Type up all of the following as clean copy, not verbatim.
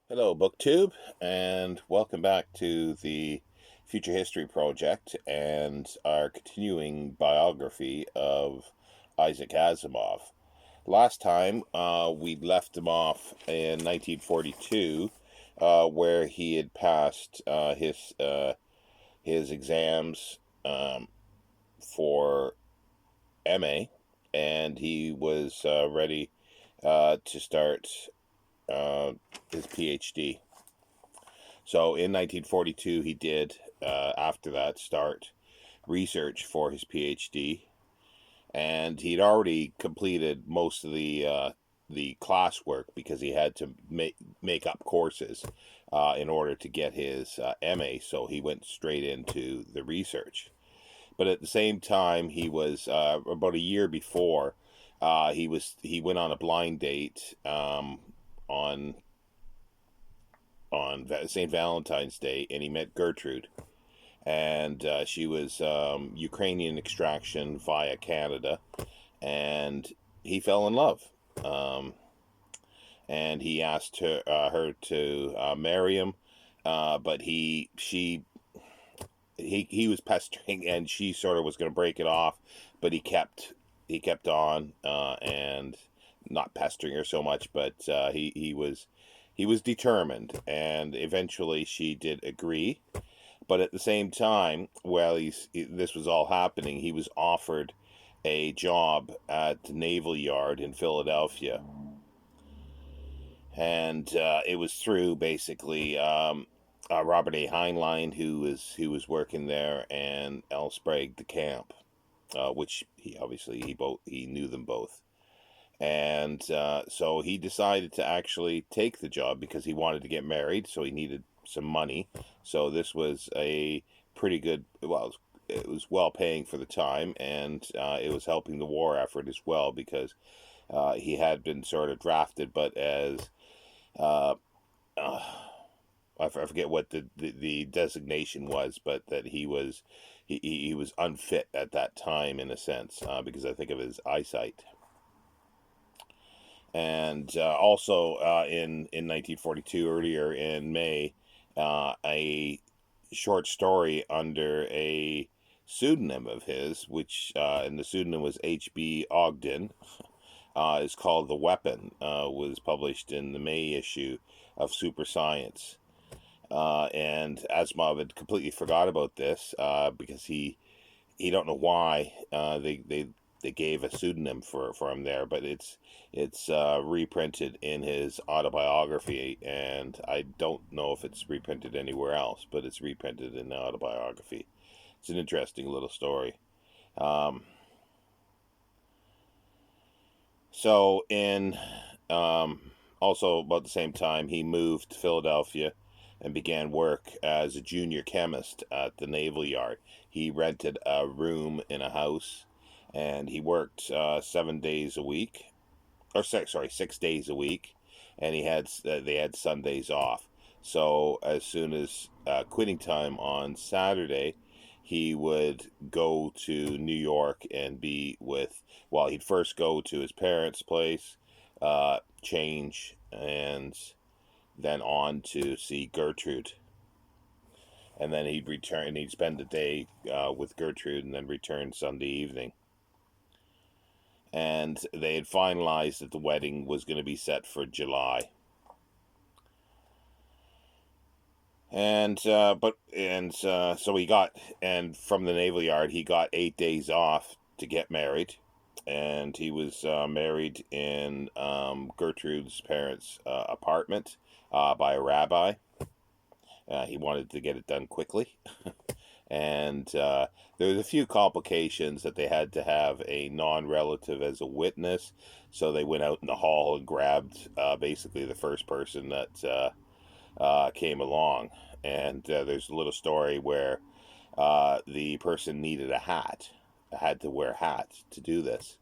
Hello, BookTube, and welcome back to the Future History Project and our continuing biography of Isaac Asimov. Last time, we left him off in 1942, where he had passed his exams for MA, and he was ready to start uh, his PhD. So in 1942, he did, after that, start research for his PhD, and he'd already completed most of the classwork because he had to make up courses in order to get his MA. So he went straight into the research. But at the same time, he was about a year before. He went on a blind date on St. Valentine's Day, and he met Gertrude, and she was Ukrainian extraction via Canada, and he fell in love. Um, and he asked her to marry him, but he was pestering, and she sort of was going to break it off, but he kept on and not pestering her so much, but he was determined, and eventually she did agree. But at the same time, while this was all happening, he was offered a job at the Naval Yard in Philadelphia, and it was through basically Robert A. Heinlein, who was working there, and L. Sprague de Camp, which he knew them both, and so he decided to actually take the job because he wanted to get married, so he needed some money. So this was a pretty good, well, it was well paying for the time, and it was helping the war effort as well because he had been sort of drafted, but as uh, uh, I forget what the designation was, but that he was unfit at that time in a sense, because I think of his eyesight. And also in 1942, earlier in May, a short story under a pseudonym of his, which and the pseudonym was H.B. Ogden, is called The Weapon, was published in the May issue of Super Science. And Asimov had completely forgot about this because he don't know why they gave a pseudonym for him there, but it's reprinted in his autobiography, and I don't know if it's reprinted anywhere else, but it's reprinted in the autobiography. It's an interesting little story. Um, so in also about the same time, he moved to Philadelphia and began work as a junior chemist at the Naval Yard. He rented a room in a house, and he worked 7 days a week, or sorry, 6 days a week, and they had Sundays off. So as soon as quitting time on Saturday, he would go to New York and be with. Well, he'd first go to his parents' place, change, and then on to see Gertrude. And then he'd return. He'd spend the day with Gertrude, and then return Sunday evening. And they had finalized that the wedding was going to be set for July. So he got, and from the Naval Yard he got 8 days off to get married, and he was married in Gertrude's parents' apartment by a rabbi. He wanted to get it done quickly, and there was a few complications that they had to have a non-relative as a witness, so they went out in the hall and grabbed basically the first person that came along. And there's a little story where the person needed a hat, had to wear a hat to do this,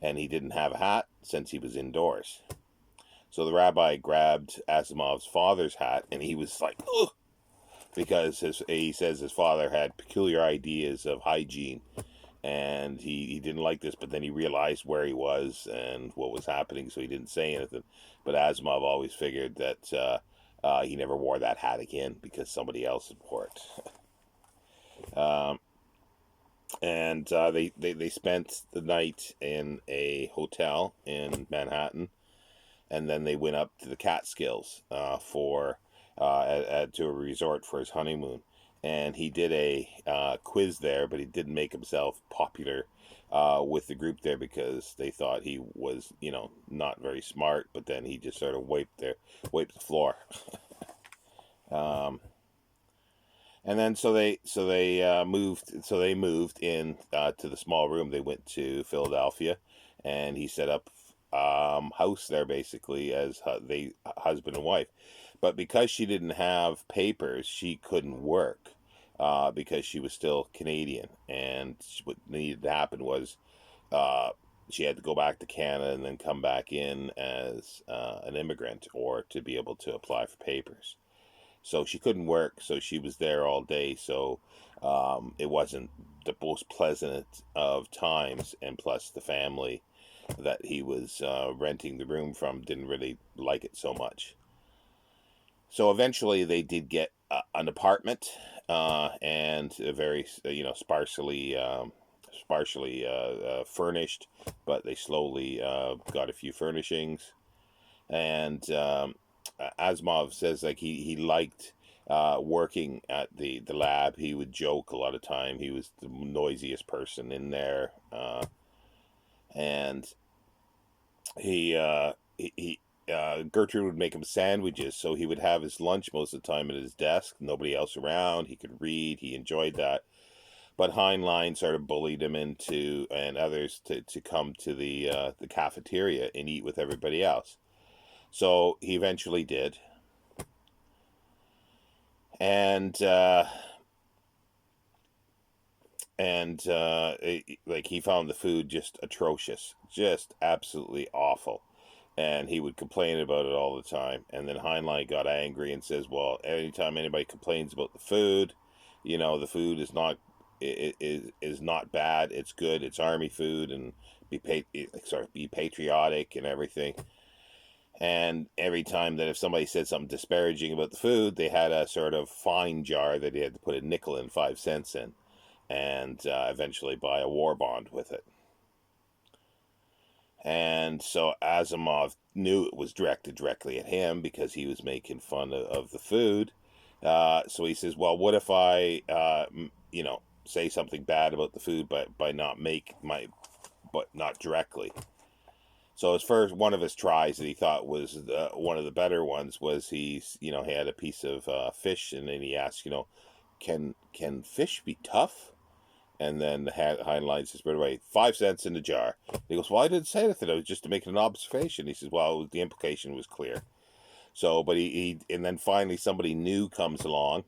and he didn't have a hat since he was indoors. So the rabbi grabbed Asimov's father's hat, and he was like, ugh, because he says his father had peculiar ideas of hygiene, and he didn't like this, but then he realized where he was and what was happening, so he didn't say anything. But Asimov always figured that He never wore that hat again because somebody else had wore it. And they spent the night in a hotel in Manhattan, and then they went up to the Catskills to a resort for his honeymoon. And he did a quiz there, but he didn't make himself popular with the group there because they thought he was, not very smart. But then he just sort of wiped the floor. um, and then they moved in to the small room. They went to Philadelphia, and he set up house there basically as husband and wife. But because she didn't have papers, she couldn't work because she was still Canadian. And what needed to happen was uh, she had to go back to Canada and then come back in as an immigrant or to be able to apply for papers. So she couldn't work, so she was there all day. So it wasn't the most pleasant of times, and plus the family that he was renting the room from didn't really like it so much. So eventually they did get an apartment and a very sparsely furnished, but they slowly got a few furnishings. And Asimov says like he liked working at the lab. He would joke a lot of time. He was the noisiest person in there, and he Gertrude would make him sandwiches, so he would have his lunch most of the time at his desk. Nobody else around. He could read. He enjoyed that. But Heinlein sort of bullied him into and others to come to the cafeteria and eat with everybody else. So he eventually did, and like he found the food just atrocious, just absolutely awful, and he would complain about it all the time. And then Heinlein got angry and says, "Well, anytime anybody complains about the food, the food is not is not bad. It's good. It's army food, and be patriotic and everything." And every time that if somebody said something disparaging about the food, they had a sort of fine jar that he had to put a nickel and 5 cents in, and eventually buy a war bond with it. And so Asimov knew it was directed directly at him because he was making fun of the food. So he says, "Well, what if I, say something bad about the food, but not directly?" So his first one of his tries that he thought was one of the better ones was he had a piece of fish, and then he asked, can fish be tough? And then the Heinlein says right away, 5 cents in the jar. And he goes, "Well, I didn't say anything. I was just making an observation." He says, "Well, the implication was clear." So, but and then finally somebody new comes along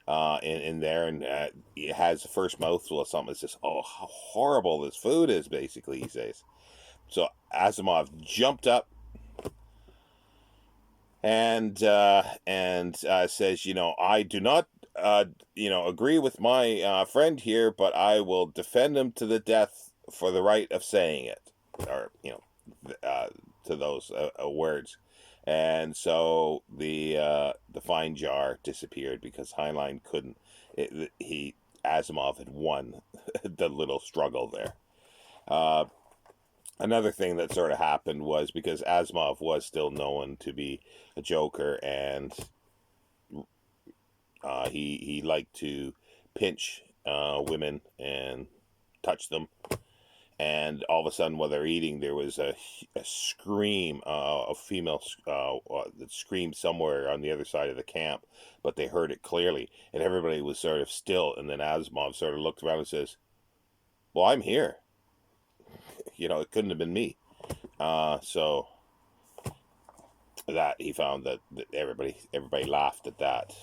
in there, and he has the first mouthful of something. It says, "Oh, how horrible this food is," basically, he says. So Asimov jumped up and says, "I do not, agree with my friend here, but I will defend him to the death for the right of saying it," or to those words. And so the fine jar disappeared because Heinlein couldn't. Asimov had won the little struggle there. Another thing that sort of happened was because Asimov was still known to be a joker, and he liked to pinch women and touch them. And all of a sudden, while they're eating, there was a scream of female that screamed somewhere on the other side of the camp, but they heard it clearly, and everybody was sort of still. And then Asimov sort of looked around and says, "Well, I'm here." It couldn't have been me. So that he found that everybody laughed at that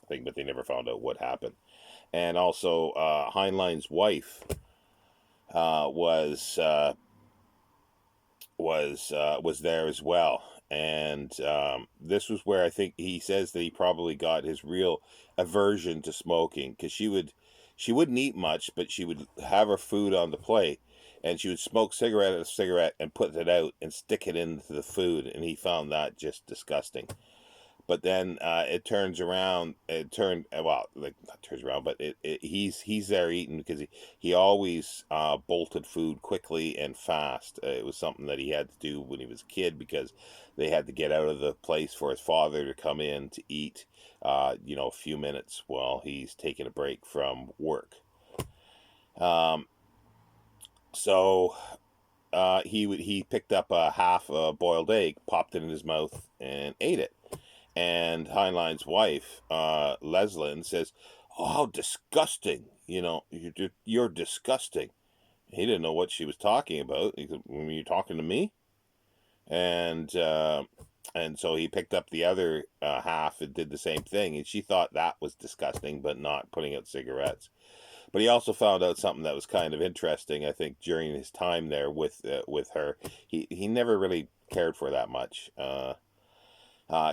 thing, but they never found out what happened. And also, Heinlein's wife was there as well. And this was where I think he says that he probably got his real aversion to smoking, because she wouldn't eat much, but she would have her food on the plate, and she would smoke cigarette after cigarette and put it out and stick it into the food, and he found that just disgusting. But then it turns around. It turned well, like not turns around, but he's there eating because he always bolted food quickly and fast. It was something that he had to do when he was a kid because they had to get out of the place for his father to come in to eat. A few minutes while he's taking a break from work. Um, so he picked up a half a boiled egg, popped it in his mouth, and ate it. And Heinlein's wife, Leslin, says, "Oh, how disgusting! You're disgusting." He didn't know what she was talking about. He said, "Were you talking to me?" And and so he picked up the other half and did the same thing. And she thought that was disgusting, but not putting out cigarettes. But he also found out something that was kind of interesting. I think during his time there with her, he never really cared for that much.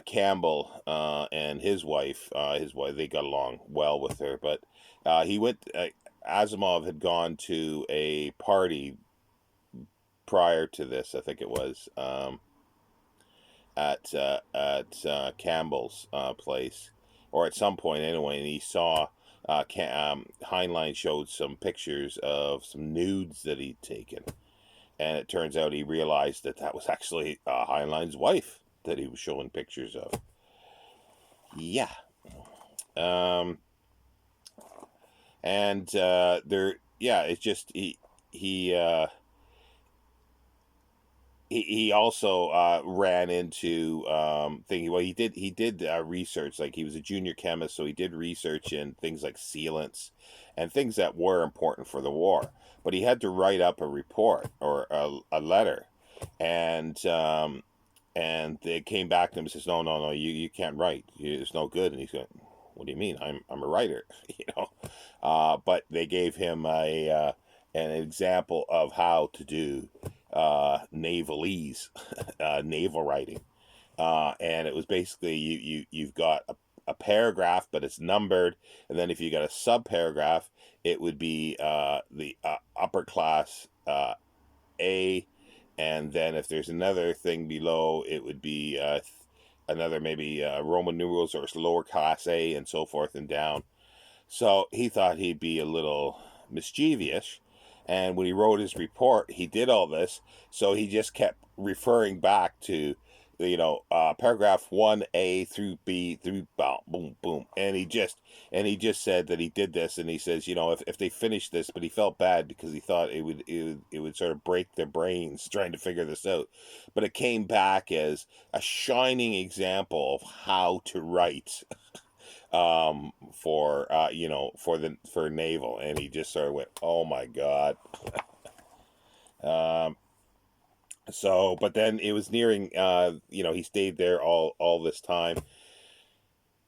Campbell and his wife, they got along well with her. But he went. Asimov had gone to a party prior to this. I think it was at Campbell's place, or at some point anyway, and he saw. Heinlein showed some pictures of some nudes that he'd taken, and it turns out he realized that that was actually Heinlein's wife that he was showing pictures of. Yeah. Um, and yeah, it's just he he also ran into thinking. Well, he did research. Like he was a junior chemist, so he did research in things like sealants and things that were important for the war. But he had to write up a report or a letter, and they came back to him and says, "No, no, no, you can't write. It's no good." And he's going, "What do you mean? I'm a writer, you know." But they gave him an example of how to do navalese, naval writing, and it was basically you've got a paragraph, but it's numbered, and then if you got a sub paragraph, it would be the upper class A, and then if there's another thing below, it would be another maybe Roman numerals or lower class A, and so forth and down. So he thought he'd be a little mischievous. And when he wrote his report, he did all this. So he just kept referring back to, paragraph 1A through B through boom, boom. And he just said that he did this. And he says, if they finished this, but he felt bad because he thought it would sort of break their brains trying to figure this out. But it came back as a shining example of how to write for naval, and he just sort of went, "Oh my god." um but then it was nearing, he stayed there all this time.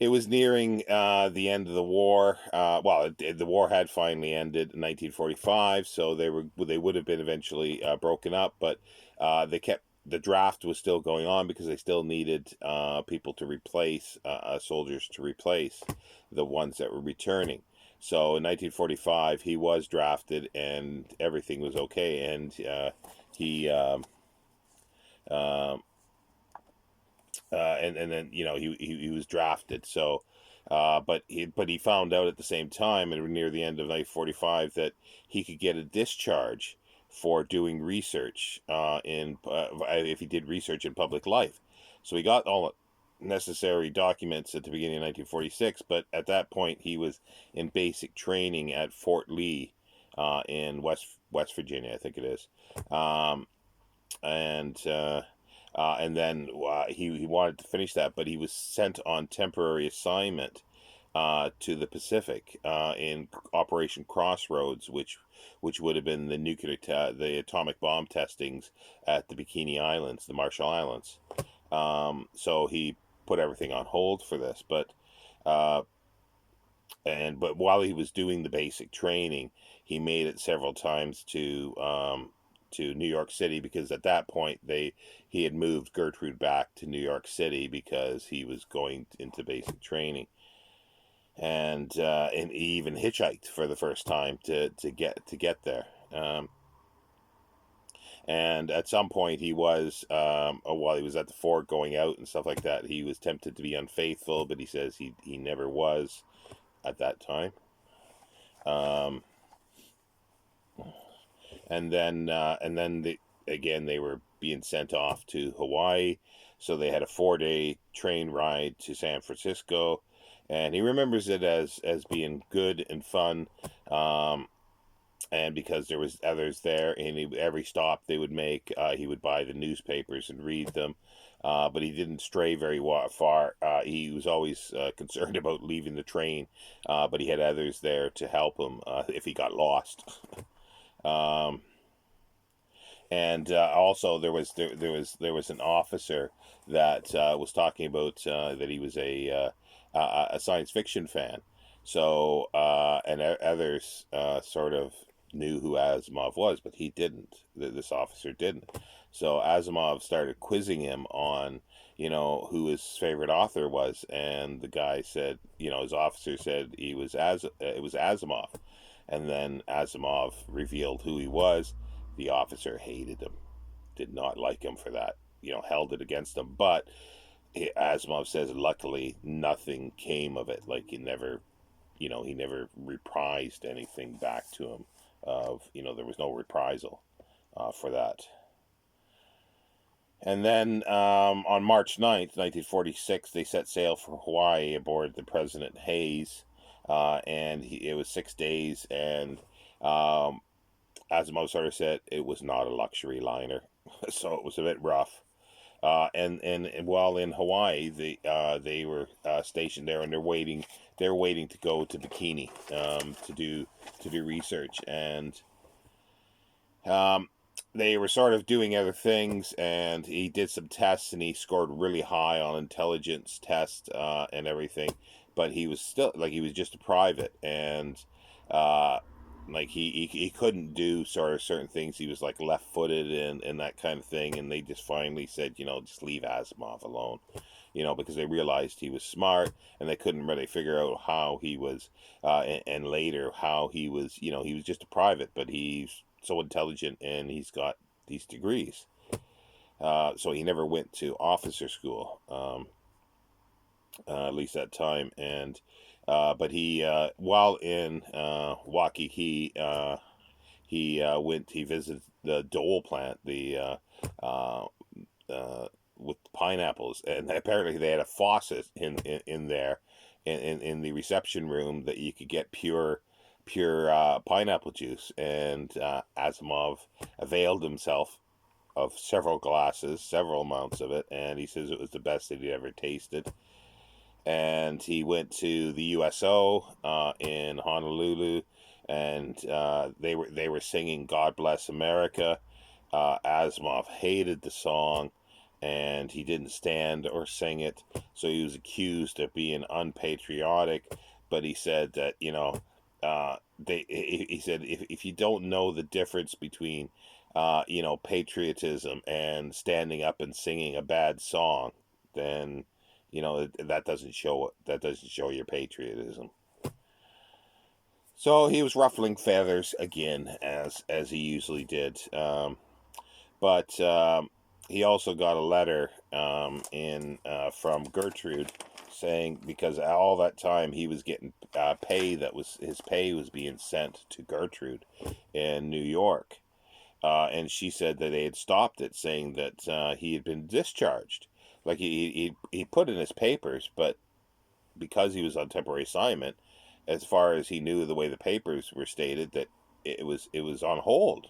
It was nearing the end of the war. The war had finally ended in 1945, so they would have been eventually broken up, but the draft was still going on because they still needed people to replace soldiers to replace the ones that were returning. So in 1945, he was drafted, and everything was okay, and he. Um, and then he was drafted. So, but he found out at the same time, and near the end of 1945, that he could get a discharge for doing research if he did research in public life. So he got all necessary documents at the beginning of 1946. But at that point, he was in basic training at Fort Lee in West Virginia, I think it is, and. And then he wanted to finish that, but he was sent on temporary assignment to the Pacific in Operation Crossroads, which would have been the atomic bomb testings at the Bikini Islands, the Marshall Islands. So he put everything on hold for this, uh, but while he was doing the basic training, he made it several times to New York City, because at that point he had moved Gertrude back to New York City because he was going into basic training, and he even hitchhiked for the first time to get there. And at some point, he was, while he was at the fort going out and stuff like that, he was tempted to be unfaithful, but he says he never was at that time. Um, and then they were being sent off to Hawaii, so they had a 4 day train ride to San Francisco, and he remembers it as being good and fun. Um, and because there was others there, and every stop they would make, he would buy the newspapers and read them. But he didn't stray very far. He was always concerned about leaving the train, but he had others there to help him if he got lost. Um, and also there was an officer that was talking about that he was a science fiction fan. So and others sort of knew who Asimov was, but he didn't. This officer didn't. So Asimov started quizzing him on, who his favorite author was, and the guy said, his officer said it was Asimov, and then Asimov revealed who he was. The officer hated him, did not like him for that, held it against him. But Asimov says, luckily, nothing came of it. Like he never reprised anything back to him. There was no reprisal for that. And then on March 9th, 1946, they set sail for Hawaii aboard the President Hayes. And it was 6 days, and Asimov sort of said it was not a luxury liner, so it was a bit rough. And while in Hawaii, they were stationed there, and they're waiting to go to Bikini to do research, and um, they were sort of doing other things, and he did some tests, and he scored really high on intelligence tests and everything, but he was still like he was just a private, and uh, like he couldn't do sort of certain things. He was like left-footed and that kind of thing, and they just finally said, just leave Asimov alone, because they realized he was smart, and they couldn't really figure out how he was, and later how he was. He was just a private, but he's so intelligent, and he's got these degrees. So he never went to officer school, at least that time. And but he, while in Waikiki, he visited the Dole plant, uh, with pineapples, and apparently they had a faucet in there, in the reception room, that you could get pure pineapple juice. And Asimov availed himself of several glasses, several amounts of it, and he says it was the best that he'd ever tasted. And he went to the USO in Honolulu, and they were singing "God Bless America." Asimov hated the song, and he didn't stand or sing it, so he was accused of being unpatriotic. But he said that he said, if you don't know the difference between patriotism and standing up and singing a bad song, then that doesn't show your patriotism. So he was ruffling feathers again, as he usually did. But he also got a letter in from Gertrude, saying, because all that time he was getting his pay was being sent to Gertrude in New York, and she said that they had stopped it, saying that he had been discharged. Like he put in his papers, but because he was on temporary assignment, as far as he knew, the way the papers were stated, that it was on hold.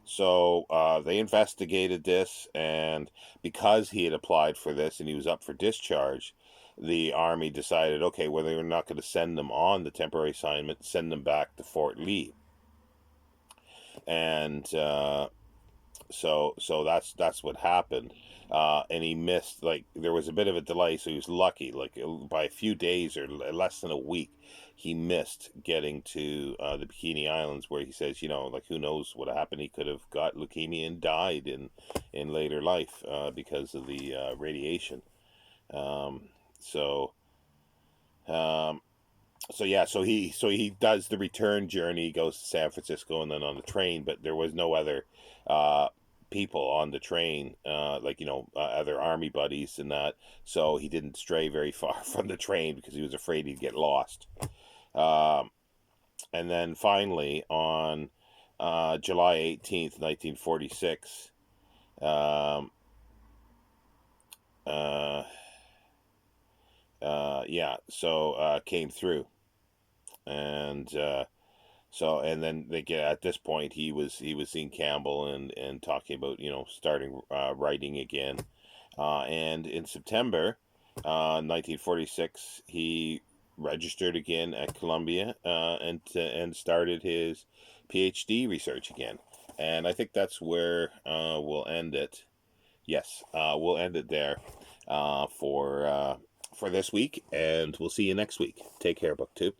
So they investigated this, and because he had applied for this and he was up for discharge, the Army decided, okay, well, they're not going to send them on the temporary assignment, send them back to Fort Lee. And so that's what happened. And he missed, like, there was a bit of a delay, so he was lucky, like by a few days or less than a week, he missed getting to the Bikini Islands, where he says, like, who knows what happened. He could have got leukemia and died in later life because of the radiation. So um, So he does the return journey. He goes to San Francisco and then on the train, but there was no other uh, people on the train, like other army buddies and that. So he didn't stray very far from the train because he was afraid he'd get lost. Um, and then finally on July 18th, 1946. Um, uh, yeah, so came through, and and then they get at this point he was seeing Campbell and talking about starting writing again, and in September, 1946 he registered again at Columbia, and started his PhD research again, and I think that's where we'll end it. Yes, we'll end it there for this week, and we'll see you next week. Take care, BookTube.